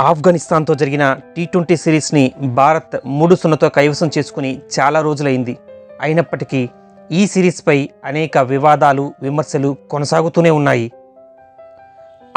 ఆఫ్ఘనిస్తాన్తో జరిగిన టీ20 సిరీస్ని భారత్ 3-0తో కైవసం చేసుకుని చాలా రోజులైంది. అయినప్పటికీ ఈ సిరీస్పై అనేక వివాదాలు, విమర్శలు కొనసాగుతూనే ఉన్నాయి.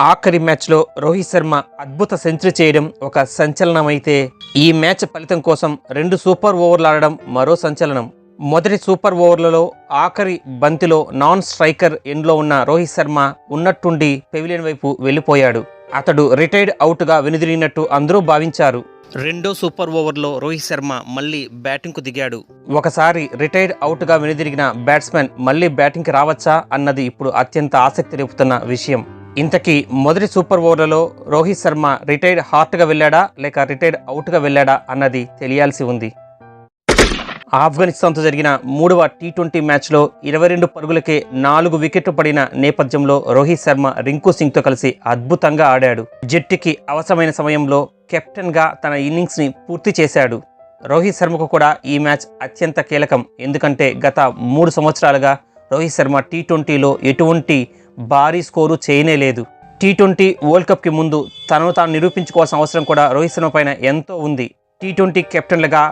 ఆఖరి మ్యాచ్లో రోహిత్ శర్మ అద్భుత సెంచరీ చేయడం ఒక సంచలనమైతే, ఈ మ్యాచ్ ఫలితం కోసం 2 సూపర్ ఓవర్లు ఆడడం మరో సంచలనం. మొదటి సూపర్ ఓవర్లలో ఆఖరి బంతిలో నాన్ స్ట్రైకర్ ఎండ్లో ఉన్న రోహిత్ శర్మ ఉన్నట్టుండి పెవిలియన్ వైపు వెళ్ళిపోయాడు. అతడు రిటైర్డ్ అవుట్గా వెనుదిరిగినట్టు అందరూ భావించారు. రెండో సూపర్ ఓవర్లో రోహిత్ శర్మ మళ్ళీ బ్యాటింగ్కు దిగాడు. ఒకసారి రిటైర్డ్ అవుట్గా వెనుదిరిగిన బ్యాట్స్మెన్ మళ్ళీ బ్యాటింగ్కి రావచ్చా అన్నది ఇప్పుడు అత్యంత ఆసక్తి రేపుతున్న విషయం. ఇంతకీ మొదటి సూపర్ ఓవర్లలో రోహిత్ శర్మ రిటైర్డ్ హార్ట్గా వెళ్ళాడా లేక రిటైర్డ్ అవుట్గా వెళ్ళాడా అన్నది తెలియాల్సి ఉంది. ఆఫ్ఘనిస్తాన్తో జరిగిన 3వ టీ20 మ్యాచ్లో 22 పరుగులకే 4 వికెట్లు పడిన నేపథ్యంలో రోహిత్ శర్మ రింకు సింగ్తో కలిసి అద్భుతంగా ఆడాడు. జట్టుకి అవసరమైన సమయంలో కెప్టెన్గా తన ఇన్నింగ్స్ని పూర్తి చేశాడు. రోహిత్ శర్మకు కూడా ఈ మ్యాచ్ అత్యంత కీలకం. ఎందుకంటే గత 3 సంవత్సరాలుగా రోహిత్ శర్మ టీ20లో ఎటువంటి భారీ స్కోరు చేయనేలేదు. టీ20 వరల్డ్ కప్కి ముందు తనను తాను నిరూపించుకోవాల్సిన అవసరం కూడా రోహిత్ శర్మ పైన ఎంతో ఉంది. టీ20 కెప్టెన్లుగా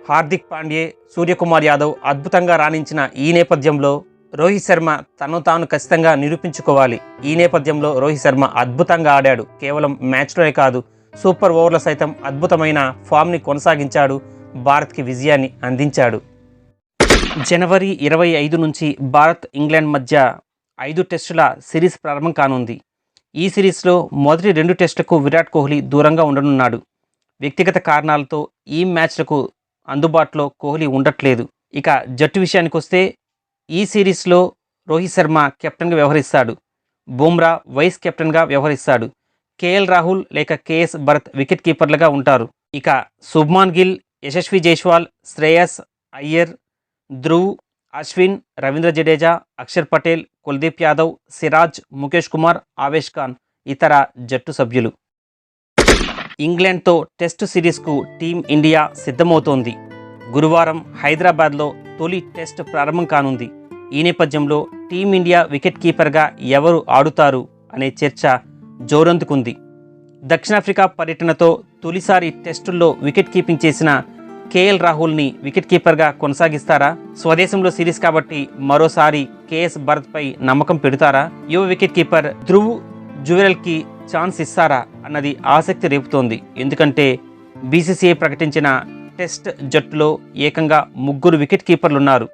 హార్దిక్ పాండ్యే, సూర్యకుమార్ యాదవ్ అద్భుతంగా రాణించిన ఈ నేపథ్యంలో రోహిత్ శర్మ తను తాను ఖచ్చితంగా నిరూపించుకోవాలి. ఈ నేపథ్యంలో రోహిత్ శర్మ అద్భుతంగా ఆడాడు. కేవలం మ్యాచ్లోనే కాదు, సూపర్ ఓవర్లో సైతం అద్భుతమైన ఫామ్ని కొనసాగించాడు. భారత్కి విజయాన్ని అందించాడు. జనవరి 25 నుంచి భారత్ ఇంగ్లాండ్ మధ్య 5 టెస్టుల సిరీస్ ప్రారంభం కానుంది. ఈ సిరీస్లో మొదటి 2 టెస్టులకు విరాట్ కోహ్లీ దూరంగా ఉండనున్నాడు. వ్యక్తిగత కారణాలతో ఈ మ్యాచ్లకు అందుబాటులో కోహ్లీ ఉండట్లేదు. ఇక జట్టు విషయానికి వస్తే ఈ సిరీస్లో రోహిత్ శర్మ కెప్టెన్గా వ్యవహరిస్తాడు. బుమ్రా వైస్ కెప్టెన్గా వ్యవహరిస్తాడు. కేఎల్ రాహుల్ లేక కేఎస్ భరత్ వికెట్ కీపర్లుగా ఉంటారు. ఇక శుభ్మాన్ గిల్, యశస్వి జైస్వాల్, శ్రేయస్ అయ్యర్, ధ్రువ్, అశ్విన్, రవీంద్ర జడేజా, అక్షర్ పటేల్, కుల్దీప్ యాదవ్, సిరాజ్, ముఖేష్ కుమార్, ఆవేష్ ఖాన్ ఇతర జట్టు సభ్యులు. ఇంగ్లాండ్తో టెస్టు సిరీస్కు టీం ఇండియా సిద్ధమవుతోంది. గురువారం హైదరాబాద్లో తొలి టెస్ట్ ప్రారంభం కానుంది. ఈ నేపథ్యంలో టీమిండియా వికెట్ కీపర్గా ఎవరు ఆడుతారు అనే చర్చ జోరందుకుంది. దక్షిణాఫ్రికా పర్యటనతో తొలిసారి టెస్టుల్లో వికెట్ కీపింగ్ చేసిన కేఎల్ రాహుల్ని వికెట్ కీపర్గా కొనసాగిస్తారా? స్వదేశంలో సిరీస్ కాబట్టి మరోసారి కేఎస్ భరత్పై నమ్మకం పెడతారా? యువ వికెట్ కీపర్ ధ్రువ్ జువెల్కి ఛాన్స్ ఇస్తారా అన్నది ఆసక్తి రేపుతోంది. ఎందుకంటే బీసీసీఐ ప్రకటించిన టెస్ట్ జట్టులో ఏకంగా 3 వికెట్ కీపర్లు ఉన్నారు.